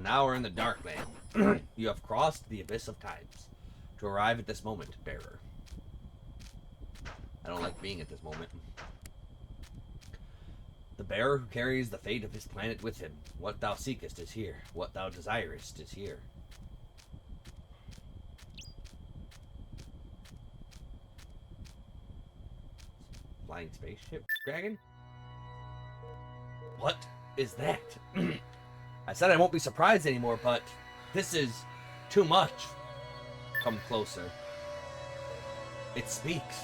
now we're in the dark land. You have crossed the abyss of times to arrive at this moment, bearer. I don't like being at this moment. The bearer who carries the fate of his planet with him. What thou seekest is here. What thou desirest is here. Flying spaceship dragon? What is that? I said I won't be surprised anymore, but this is too much. Come closer. It speaks.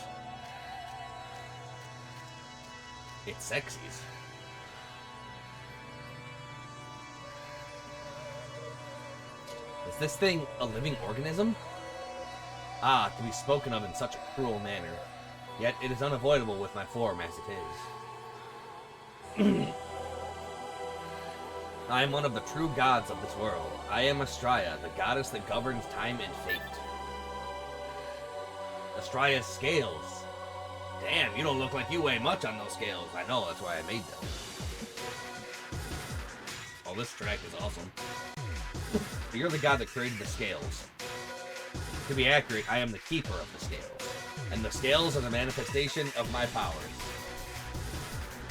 It sexies. Is this thing a living organism? Ah, to be spoken of in such a cruel manner. Yet it is unavoidable with my form as it is. I am one of the true gods of this world. I am Astraea, the goddess that governs time and fate. Astraea's scales. Damn, you don't look like you weigh much on those scales. I know, that's why I made them. Oh, this track is awesome. You're the god that created the scales. To be accurate, I am the keeper of the scales. And the scales are the manifestation of my powers.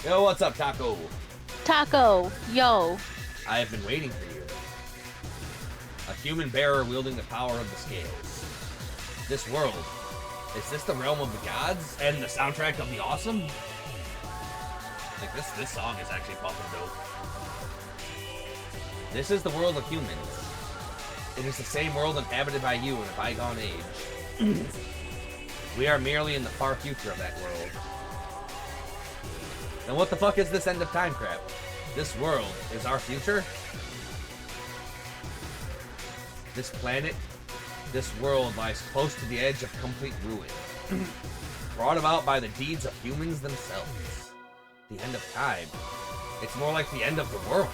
Yo, what's up, Taco? Taco, yo. I have been waiting for you. A human bearer wielding the power of the scales. This world, is this the realm of the gods? And the soundtrack of the awesome? Like, this song is actually fucking dope. This is the world of humans. It is the same world inhabited by you in a bygone age. We are merely in the far future of that world. Then what the fuck is this end of time crap? This world is our future? This planet, this world lies close to the edge of complete ruin. Brought about by the deeds of humans themselves. The end of time. It's more like the end of the world.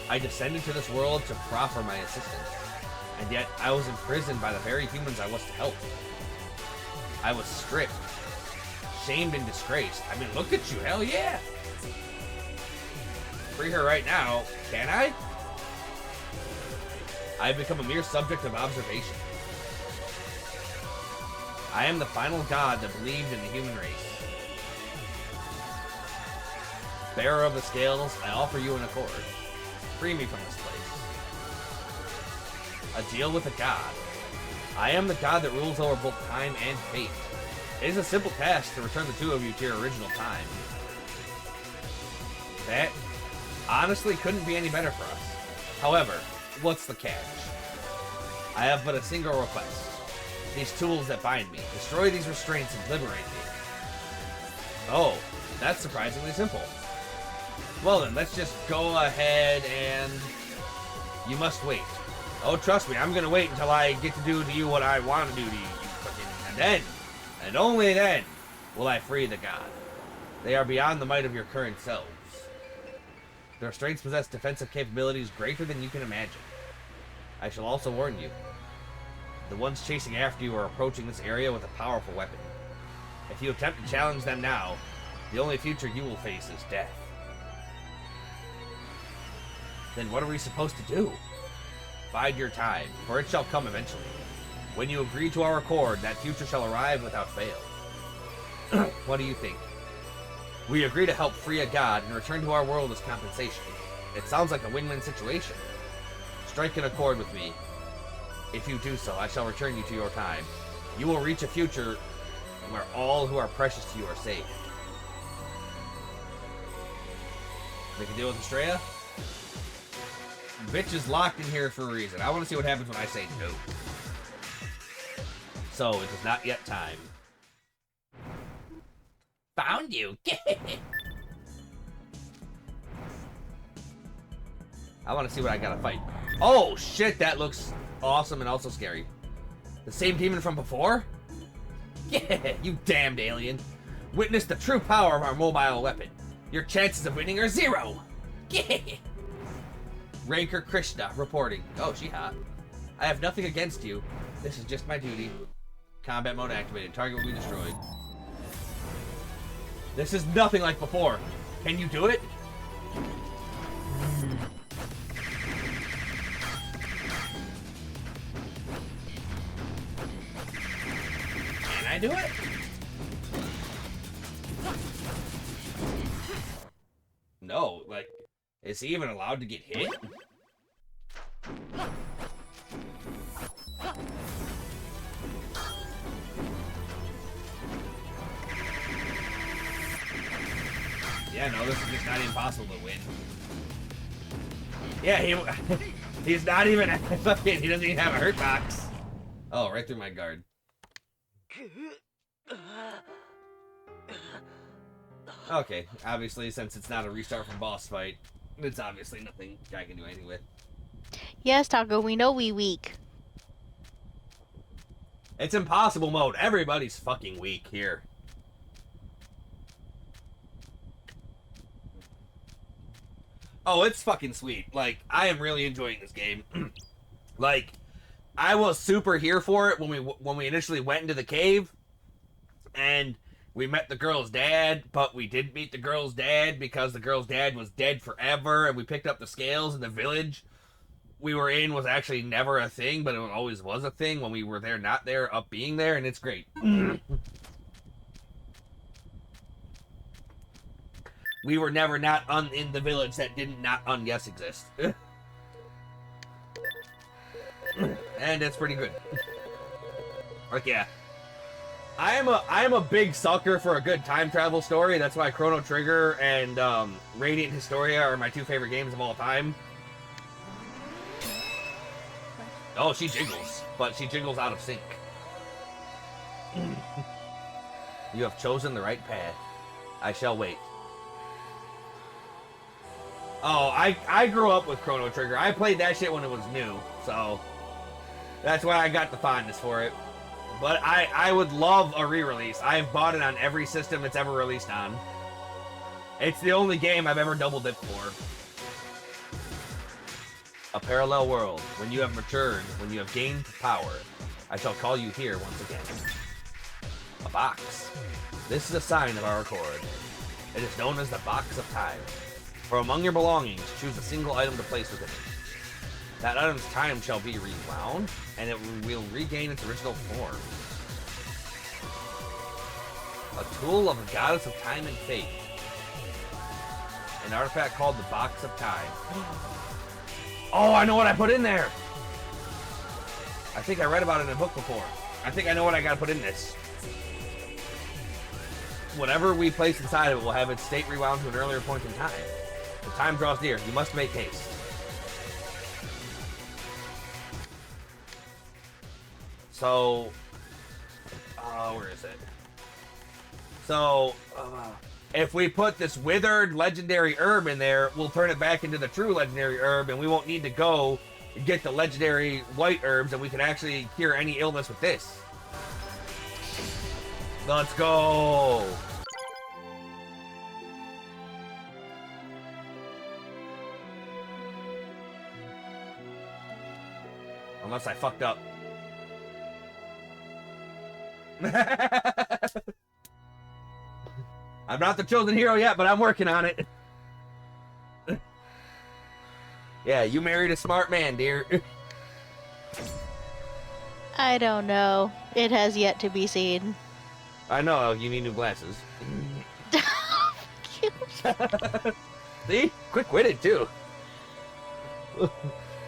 I descended to this world to proffer my assistance, and yet I was imprisoned by the very humans I was to help. I was stripped, shamed and disgraced. I mean, look at you, hell yeah! Free her right now, can I? I have become a mere subject of observation. I am the final god that believed in the human race. Bearer of the scales, I offer you an accord. Free me from this place. A deal with a god. I am the god that rules over both time and fate. It is a simple task to return the two of you to your original time. That, honestly, couldn't be any better for us. However, what's the catch? I have but a single request. These tools that bind me. Destroy these restraints and liberate me. Oh, that's surprisingly simple. Well then, let's just go ahead and... You must wait. Oh, trust me, I'm gonna wait until I get to do to you what I want to do to you, and then, and only then, will I free the god. They are beyond the might of your current selves. The restraints possess defensive capabilities greater than you can imagine. I shall also warn you. The ones chasing after you are approaching this area with a powerful weapon. If you attempt to challenge them now, the only future you will face is death. Then what are we supposed to do? Bide your time, for it shall come eventually. When you agree to our accord, that future shall arrive without fail. What do you think? We agree to help free a god and return to our world as compensation. It sounds like a win-win situation. Strike an accord with me. If you do so, I shall return you to your time. You will reach a future where all who are precious to you are saved. Make a deal with Astraea? Bitch is locked in here for a reason. I want to see what happens when I say no. So, it is not yet time. Found you! I want to see what I gotta fight. Oh, shit, that looks awesome and also scary. The same demon from before? Yeah, you damned alien. Witness the true power of our mobile weapon. Your chances of winning are 0. Yeah. Ranker Krishna reporting. Oh, she hot. I have nothing against you. This is just my duty. Combat mode activated. Target will be destroyed. This is nothing like before. Can you do it? do it? No, like, is he even allowed to get hit? Yeah, no, this is just not even possible to win. Yeah, he's not even fucking, he doesn't even have a hurt box. Oh, right through my guard. Okay, obviously, since it's not a restart from boss fight, it's obviously nothing I can do anything with. Yes, Taco, we know we weak. It's impossible mode. Everybody's fucking weak here. Oh, it's fucking sweet. Like, I am really enjoying this game. Like, I was super here for it when we initially went into the cave, and we met the girl's dad, but we didn't meet the girl's dad because the girl's dad was dead forever, and we picked up the scales, and the village we were in was actually never a thing, but it always was a thing when we were there, not there, up being there, and it's great. We were never not in the village that didn't not yes exist. And it's pretty good. Like, yeah. I am a big sucker for a good time travel story. That's why Chrono Trigger and Radiant Historia are my two favorite games of all time. Oh, she jiggles, but she jiggles out of sync. You have chosen the right path. I shall wait. Oh, I grew up with Chrono Trigger. I played that shit when it was new, so that's why I got the fondness for it. But I would love a re-release. I've bought it on every system it's ever released on. It's the only game I've ever double dipped for. A parallel world. When you have matured, when you have gained power, I shall call you here once again. A box. This is a sign of our accord. It is known as the Box of Time. For among your belongings, choose a single item to place within it. That item's time shall be rewound, and it will regain its original form. A tool of the goddess of time and fate. An artifact called the Box of Time. Oh, I know what I put in there! I think I read about it in a book before. I think I know what I gotta put in this. Whatever we place inside of it will have its state rewound to an earlier point in time. The time draws near. You must make haste. So, where is it? So, if we put this withered legendary herb in there, we'll turn it back into the true legendary herb, and we won't need to go get the legendary white herbs, and we can actually cure any illness with this. Let's go! Unless I fucked up. I'm not the chosen hero yet, but I'm working on it. Yeah, you married a smart man, dear. I don't know. It has yet to be seen. I know, you need new glasses. See? Quick-witted, too.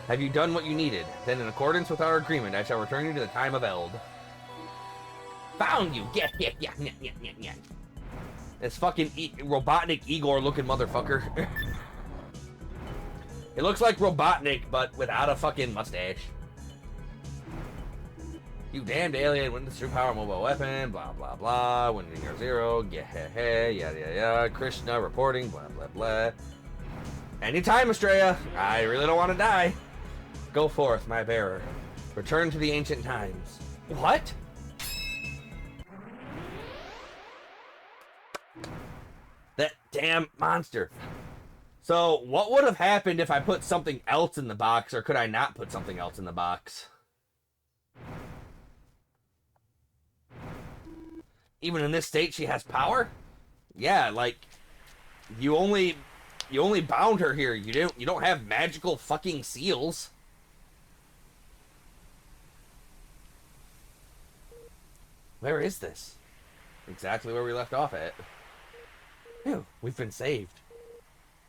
Have you done what you needed? Then in accordance with our agreement, I shall return you to the time of Eld. Found you! Yeah. This fucking Robotnik Igor-looking motherfucker. It looks like Robotnik, but without a fucking mustache. You damned alien with this true power mobile weapon, blah blah blah, when you're zero, yeah, Krishna reporting, blah blah blah. Anytime, Estrella, I really don't want to die. Go forth, my bearer. Return to the ancient times. What? That damn monster. So, what would have happened if I put something else in the box, or could I not put something else in the box? Even in this state, she has power? Yeah, like, you only bound her here. You don't have magical fucking seals. Where is this? Exactly where we left off at. Phew, we've been saved.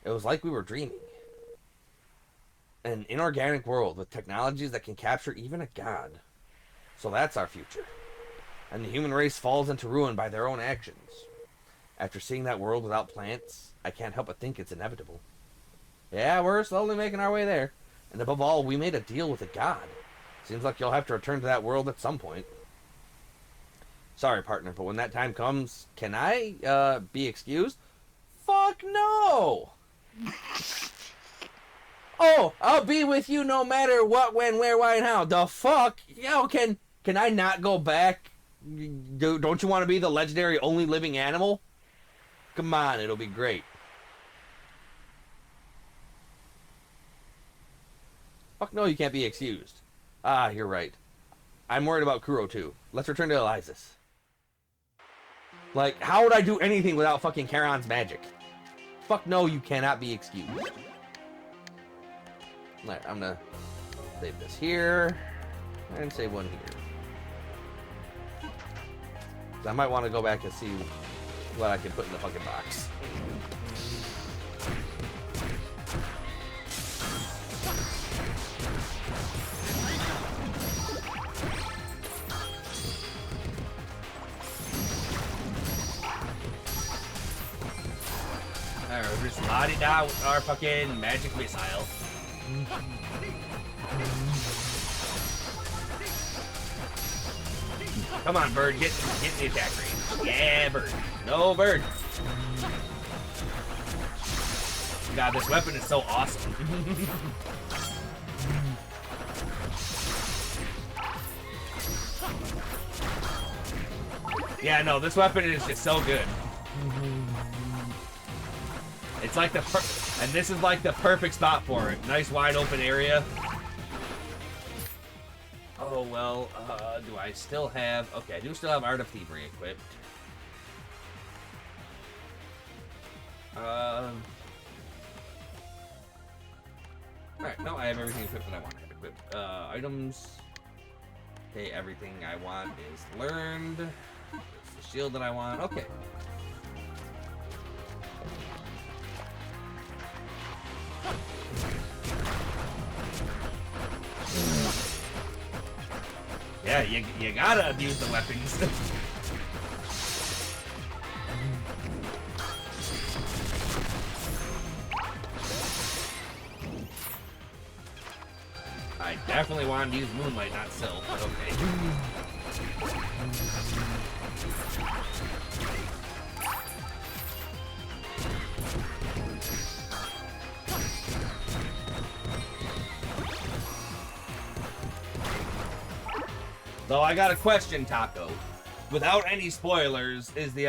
It was like we were dreaming. An inorganic world with technologies that can capture even a god. So that's our future. And the human race falls into ruin by their own actions. After seeing that world without plants, I can't help but think it's inevitable. Yeah, we're slowly making our way there. And above all, we made a deal with a god. Seems like you'll have to return to that world at some point. Sorry, partner, but when that time comes, can I, be excused? Fuck no! Oh, I'll be with you no matter what, when, where, why, and how. The fuck? Yo, can I not go back? Don't you want to be the legendary only living animal? Come on, it'll be great. Fuck no, you can't be excused. Ah, you're right. I'm worried about Kuro too. Let's return to Eliza's. Like, how would I do anything without fucking Charon's magic? Fuck no, you cannot be excused. Alright, I'm gonna save this here. And save one here. So I might want to go back and see what I can put in the fucking box. Alright, we're just la-di-da with our fucking magic missile. Come on, bird, get in the attack range. Yeah, bird. No, bird. God, this weapon is so awesome. Yeah, no, this weapon is just so good. It's like and this is like the perfect spot for it. Nice wide open area. Oh, well, do I still have... Okay, I do still have Art of Thievery equipped. Alright, no, I have everything equipped that I want to have equipped. Items. Okay, everything I want is learned. It's the shield that I want. Okay. Yeah, you gotta abuse the weapons. I definitely wanted to use Moonlight, not Silk, but okay. Though I got a question, Taco. Without any spoilers, is the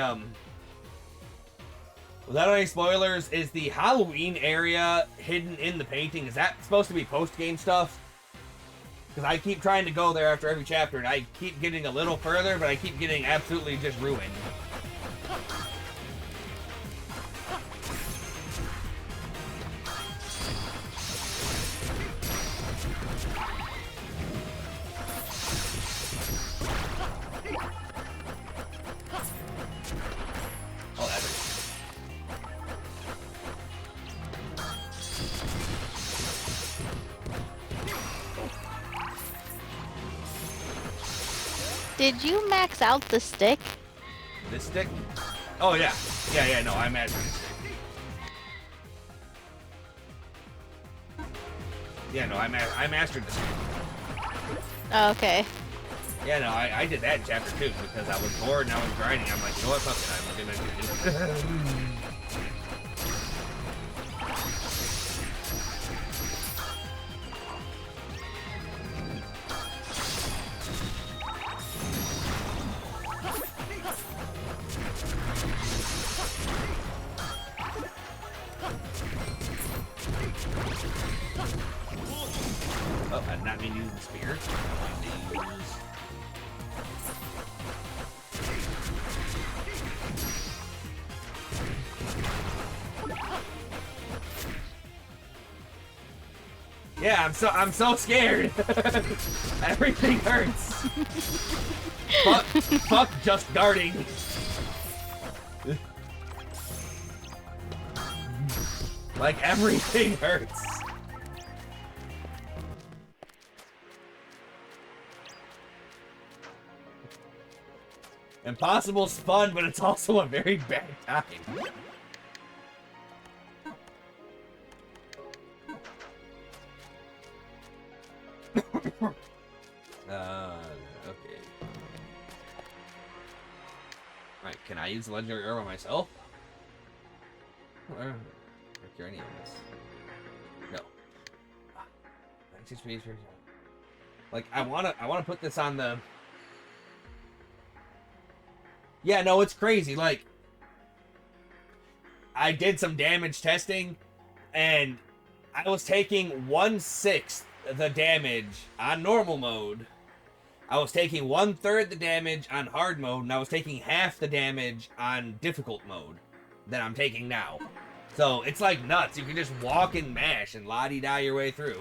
Halloween area hidden in the painting? Is that supposed to be post-game stuff? Because I keep trying to go there after every chapter, and I keep getting a little further, but I keep getting absolutely just ruined. Did you max out the stick? This stick? Oh, yeah. Yeah, no, I mastered the stick. Yeah, no, I mastered the stick. Oh, okay. Yeah, no, I did that in chapter 2 because I was bored and I was grinding. I'm like, you know what, fuck it, I'm gonna do it. Oh, I did not mean to use the spear. Yeah, I'm so scared. Everything hurts. fuck just guarding. Like everything hurts. Impossible's fun, but it's also a very bad time. Okay. Alright, can I use the legendary herb on myself? Or cure any illness? No. Like, I wanna put this on the... Yeah, no, it's crazy. Like, I did some damage testing, and I was taking 1/6 the damage on normal mode. I was taking 1/3 the damage on hard mode, and I was taking half the damage on difficult mode that I'm taking now. So, it's like nuts. You can just walk and mash and la-di-da your way through.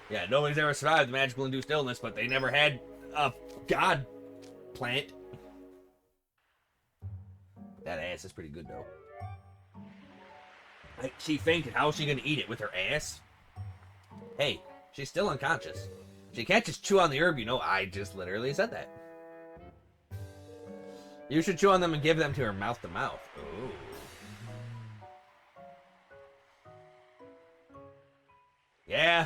Yeah, nobody's ever survived the magical induced illness, but they never had a god plant. That ass is pretty good, though. Like, she fainted. How is she gonna eat it? With her ass? Hey, she's still unconscious. She can't just chew on the herb, you know. I just literally said that. You should chew on them and give them to her mouth to mouth. Ooh. Yeah.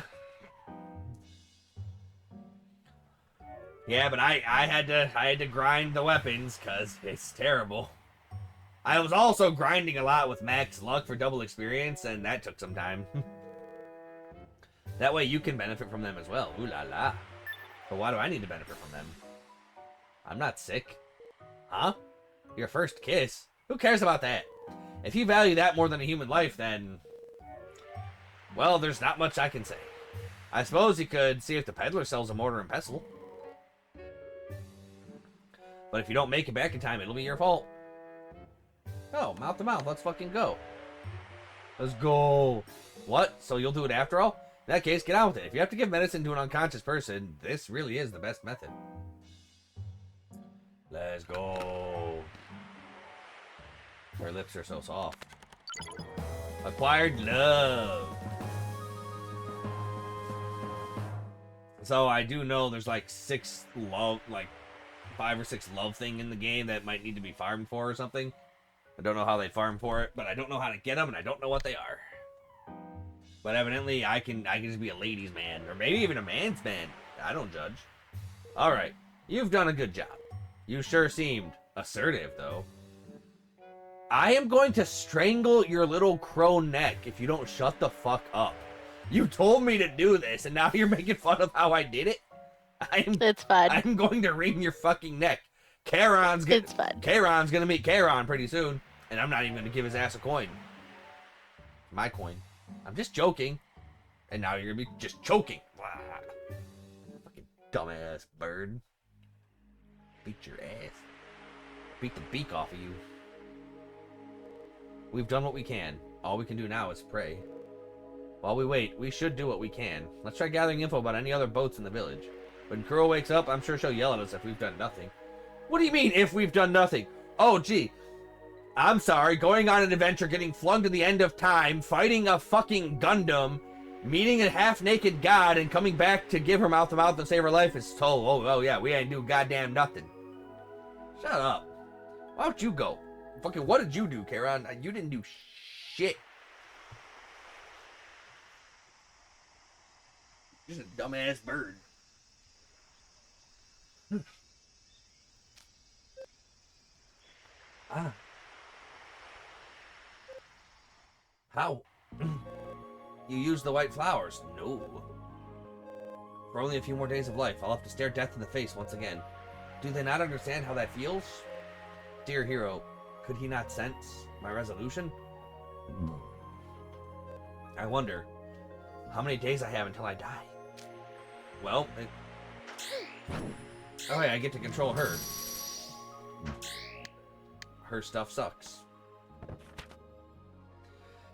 Yeah, but I had to grind the weapons because it's terrible. I was also grinding a lot with max luck for double experience, and that took some time. That way you can benefit from them as well. Ooh la la. But why do I need to benefit from them? I'm not sick. Huh? Your first kiss? Who cares about that? If you value that more than a human life, then... well, there's not much I can say. I suppose you could see if the peddler sells a mortar and pestle. But if you don't make it back in time, it'll be your fault. Oh, mouth to mouth. Let's fucking go. Let's go. What? So you'll do it after all? In that case, get on with it. If you have to give medicine to an unconscious person, this really is the best method. Let's go. Her lips are so soft. Acquired love. So I do know there's like 5 or 6 love thing in the game that might need to be farmed for or something. I don't know how they farm for it, but I don't know how to get them, and I don't know what they are. But evidently, I can just be a ladies' man, or maybe even a man's man. I don't judge. All right, you've done a good job. You sure seemed assertive, though. I am going to strangle your little crow neck if you don't shut the fuck up. You told me to do this, and now you're making fun of how I did it? It's fine. I'm going to wring your fucking neck. Charon's gonna meet Charon pretty soon, and I'm not even gonna give his ass a coin. My coin. I'm just joking. And now you're gonna be just choking. Blah. Fucking dumbass bird. Beat your ass. Beat the beak off of you. We've done what we can. All we can do now is pray. While we wait, we should do what we can. Let's try gathering info about any other boats in the village. When Kuro wakes up, I'm sure she'll yell at us if we've done nothing. What do you mean, if we've done nothing? Oh, gee. I'm sorry, going on an adventure, getting flung to the end of time, fighting a fucking Gundam, meeting a half-naked god, and coming back to give her mouth-to-mouth and save her life is so... Oh, yeah, we ain't do goddamn nothing. Shut up. Why don't you go? Fucking, what did you do, Charon? You didn't do shit. Just a dumbass bird. Ah. How? You used the white flowers? No. For only a few more days of life, I'll have to stare death in the face once again. Do they not understand how that feels? Dear hero, could he not sense my resolution? I wonder how many days I have until I die. Well, oh yeah, I get to control her. Her stuff sucks.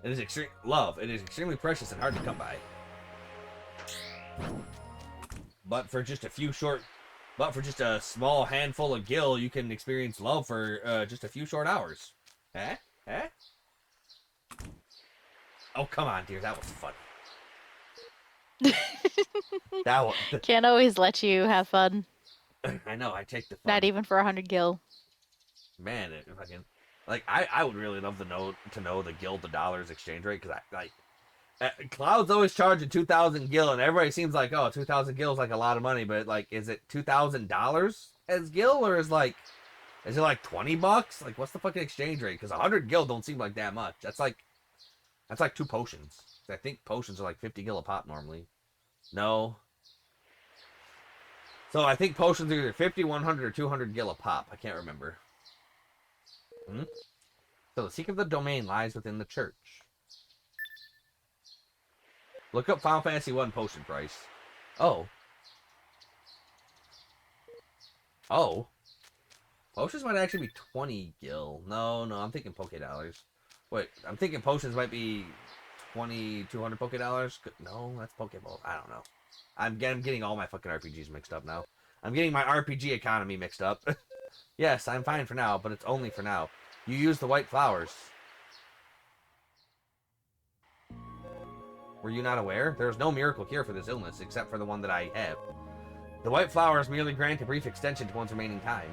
It is extreme love. It is extremely precious and hard to come by. But for just a small handful of gil, you can experience love for just a few short hours. Eh? Eh? Oh, come on, dear. That was funny. That was... Can't always let you have fun. I know, I take the fun. Not even for 100 gil. Man, it fucking... Like, I would really love to know the gil to dollars exchange rate, because Cloud's always charging 2,000 gil, and everybody seems like, oh, 2,000 gil is like a lot of money, but like, is it $2,000 as gil, or is it like $20? Like, what's the fucking exchange rate? Because 100 gil don't seem like that much. That's like 2 potions. I think potions are like 50 gil a pop normally. No. So I think potions are either 50, 100, or 200 gil a pop. I can't remember. So the secret of the domain lies within the church. Look up Final Fantasy 1 potion price. Oh. Potions might actually be 20 gil. No, I'm thinking Poké Dollars. Wait, I'm thinking potions might be 200 Poké Dollars. No, that's Pokeball. I don't know. I'm getting all my fucking RPGs mixed up now. I'm getting my RPG economy mixed up. Yes, I'm fine for now, but it's only for now. You use the white flowers. Were you not aware? There is no miracle cure for this illness, except for the one that I have. The white flowers merely grant a brief extension to one's remaining time.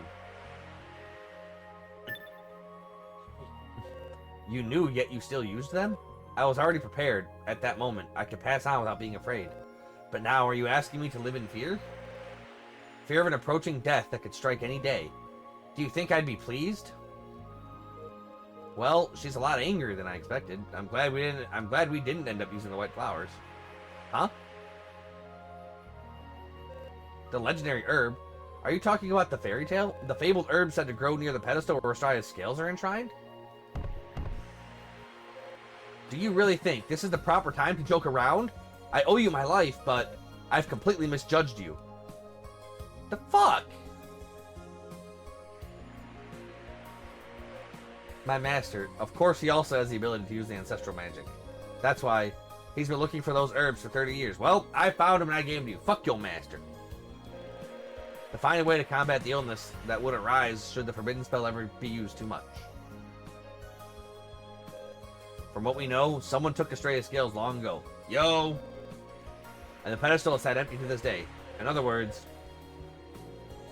You knew, yet you still used them? I was already prepared. At that moment, I could pass on without being afraid. But now, are you asking me to live in fear? Fear of an approaching death that could strike any day. Do you think I'd be pleased? Well, she's a lot angrier than I expected. I'm glad we didn't end up using the white flowers. Huh? The legendary herb? Are you talking about the fairy tale? The fabled herb said to grow near the pedestal where Stria's scales are enshrined? Do you really think this is the proper time to joke around? I owe you my life, but I've completely misjudged you. The fuck? My master. Of course he also has the ability to use the ancestral magic. That's why he's been looking for those herbs for 30 years. Well, I found him and I gave him to you. Fuck your master. To find a way to combat the illness that would arise should the forbidden spell ever be used too much. From what we know, someone took Astraea's scales long ago. Yo! And the pedestal is sat empty to this day. In other words,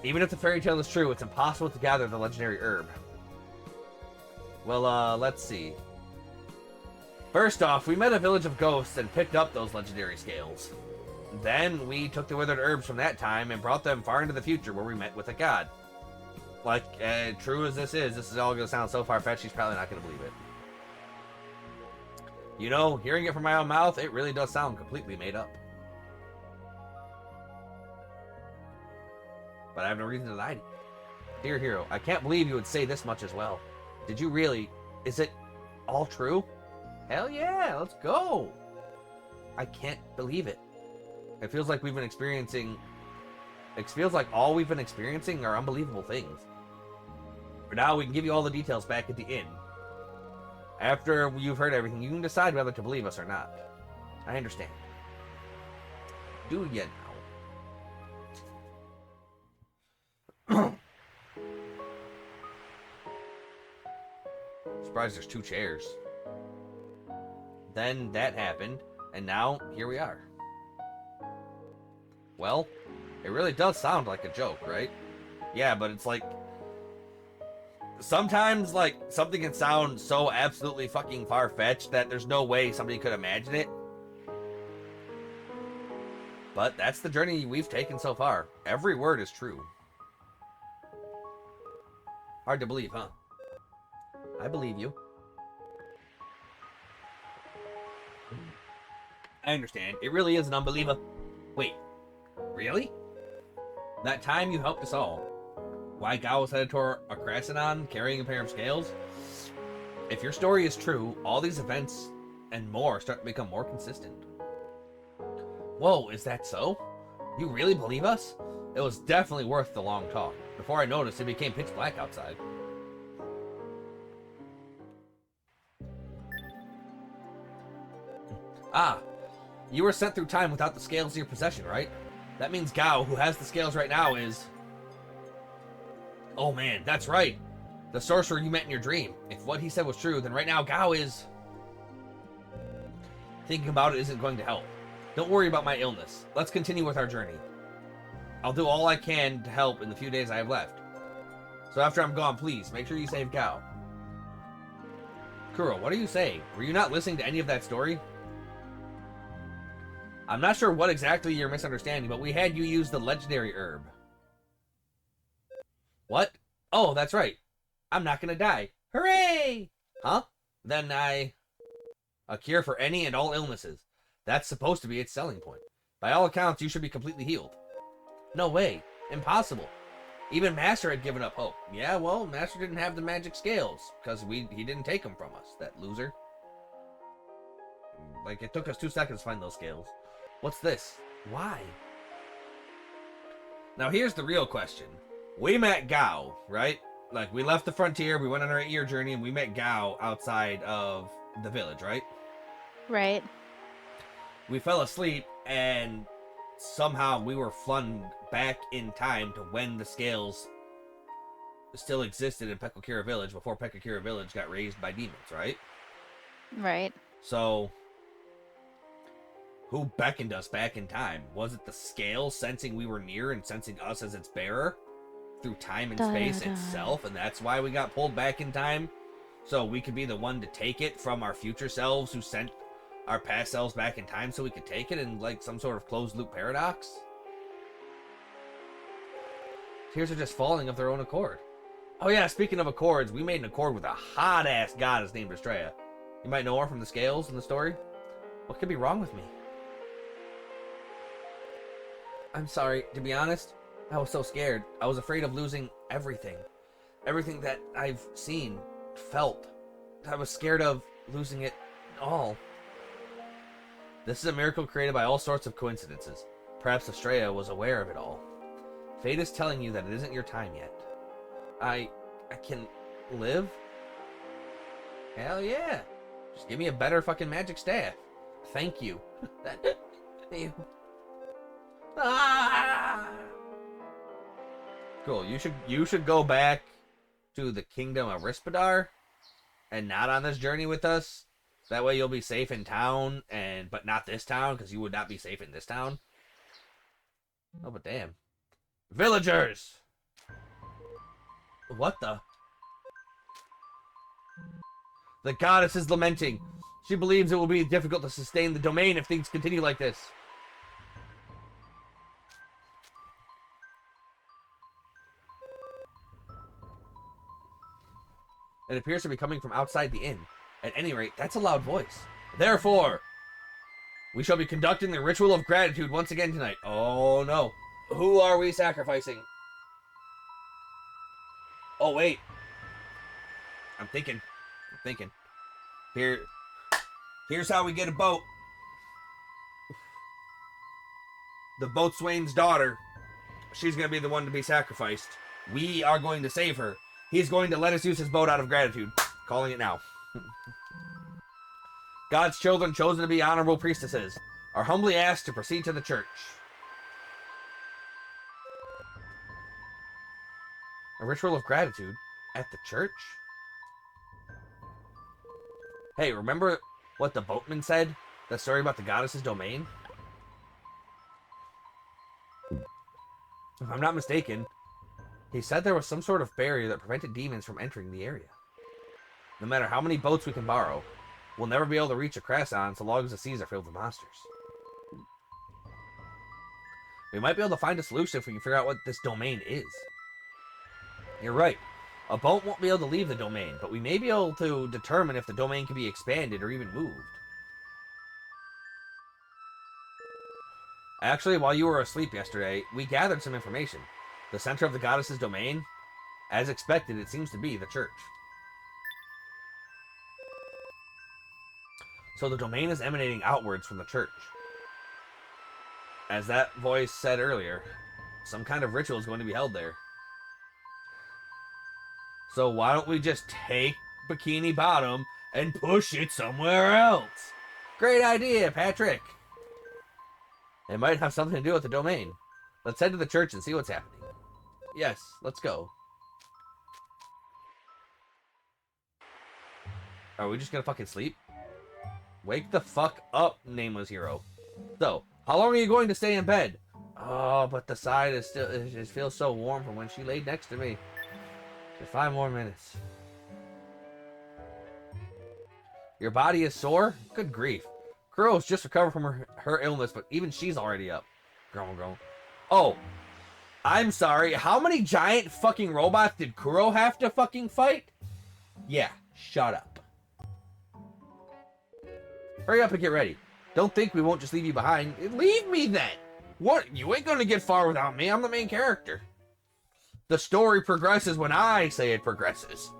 even if the fairy tale is true, it's impossible to gather the legendary herb. Well, let's see. First off, we met a village of ghosts and picked up those legendary scales. Then we took the withered herbs from that time and brought them far into the future where we met with a god. Like, true as this is all going to sound so far-fetched, she's probably not going to believe it. You know, hearing it from my own mouth, it really does sound completely made up. But I have no reason to lie to you. Dear hero, I can't believe you would say this much as well. Did you really? Is it all true? Hell yeah, let's go. I can't believe it. It feels like we've been experiencing... It feels like all we've been experiencing are unbelievable things. For now, we can give you all the details back at the inn. After you've heard everything, you can decide whether to believe us or not. I understand. Do you now? Surprised there's 2 chairs. Then that happened, and now here we are. Well, it really does sound like a joke, right? Yeah, but it's like... Sometimes, like, something can sound so absolutely fucking far-fetched that there's no way somebody could imagine it. But that's the journey we've taken so far. Every word is true. Hard to believe, huh? I believe you. I understand. It really is an unbeliever. Wait. Really? That time you helped us all. Why Gao was headed toward Akrasanon carrying a pair of scales? If your story is true, all these events and more start to become more consistent. Whoa, is that so? You really believe us? It was definitely worth the long talk. Before I noticed, it became pitch black outside. Ah, you were sent through time without the scales in your possession, right? That means Gao, who has the scales right now, is... Oh man, that's right. The sorcerer you met in your dream. If what he said was true, then right now Gao is... Thinking about it isn't going to help. Don't worry about my illness. Let's continue with our journey. I'll do all I can to help in the few days I have left. So after I'm gone, please, make sure you save Gao. Kuro, what are you saying? Were you not listening to any of that story? I'm not sure what exactly you're misunderstanding, but we had you use the legendary herb. What? Oh, that's right. I'm not gonna die. Hooray! Huh? Then a cure for any and all illnesses. That's supposed to be its selling point. By all accounts, you should be completely healed. No way. Impossible. Even Master had given up hope. Yeah, well, Master didn't have the magic scales, because he didn't take them from us, that loser. Like, it took us 2 seconds to find those scales. What's this? Why? Now, here's the real question. We met Gao, right? Like, we left the frontier, we went on our 8-year journey, and we met Gao outside of the village, right? Right. We fell asleep, and somehow we were flung back in time to when the scales still existed in Pekakura Village before Pekakura Village got raised by demons, right? Right. So, who beckoned us back in time? Was it the scale sensing we were near and sensing us as its bearer through time and space itself, and that's why we got pulled back in time? So we could be the one to take it from our future selves who sent our past selves back in time so we could take it in like some sort of closed loop paradox? Tears are just falling of their own accord. Oh yeah, speaking of accords, we made an accord with a hot-ass goddess named Estrella. You might know her from the scales in the story. What could be wrong with me? I'm sorry, to be honest, I was so scared. I was afraid of losing everything. Everything that I've seen, felt. I was scared of losing it all. This is a miracle created by all sorts of coincidences. Perhaps Estrella was aware of it all. Fate is telling you that it isn't your time yet. I can live? Hell yeah. Just give me a better fucking magic staff. Thank you. Thank you. Ah! Cool. You should go back to the kingdom of Rispadar and not on this journey with us. That way you'll be safe in town, but not this town, because you would not be safe in this town. Oh, but damn. Villagers! What the? The goddess is lamenting. She believes it will be difficult to sustain the domain if things continue like this. It appears to be coming from outside the inn. At any rate, that's a loud voice. Therefore, we shall be conducting the ritual of gratitude once again tonight. Oh no. Who are we sacrificing? Oh wait. I'm thinking. Here's how we get a boat. The boatswain's daughter. She's going to be the one to be sacrificed. We are going to save her. He's going to let us use his boat out of gratitude. Calling it now. God's children chosen to be honorable priestesses are humbly asked to proceed to the church. A ritual of gratitude at the church? Hey, remember what the boatman said? That story about the goddess's domain? If I'm not mistaken, he said there was some sort of barrier that prevented demons from entering the area. No matter how many boats we can borrow, we'll never be able to reach Akrasan so long as the seas are filled with monsters. We might be able to find a solution if we can figure out what this domain is. You're right. A boat won't be able to leave the domain, but we may be able to determine if the domain can be expanded or even moved. Actually, while you were asleep yesterday, we gathered some information. The center of the goddess's domain, as expected, it seems to be the church. So the domain is emanating outwards from the church. As that voice said earlier, some kind of ritual is going to be held there. So why don't we just take Bikini Bottom and push it somewhere else? Great idea, Patrick. It might have something to do with the domain. Let's head to the church and see what's happening. Yes, let's go. Are we just gonna fucking sleep? Wake the fuck up, nameless hero. So, how long are you going to stay in bed? Oh, but the side is still, it just feels so warm from when she laid next to me. Just 5 more minutes. Your body is sore? Good grief. Kuro's just recovered from her illness, but even she's already up. Groan. Oh, I'm sorry. How many giant fucking robots did Kuro have to fucking fight? Yeah, shut up. Hurry up and get ready. Don't think we won't just leave you behind. Leave me then. What? You ain't gonna get far without me. I'm the main character. The story progresses when I say it progresses.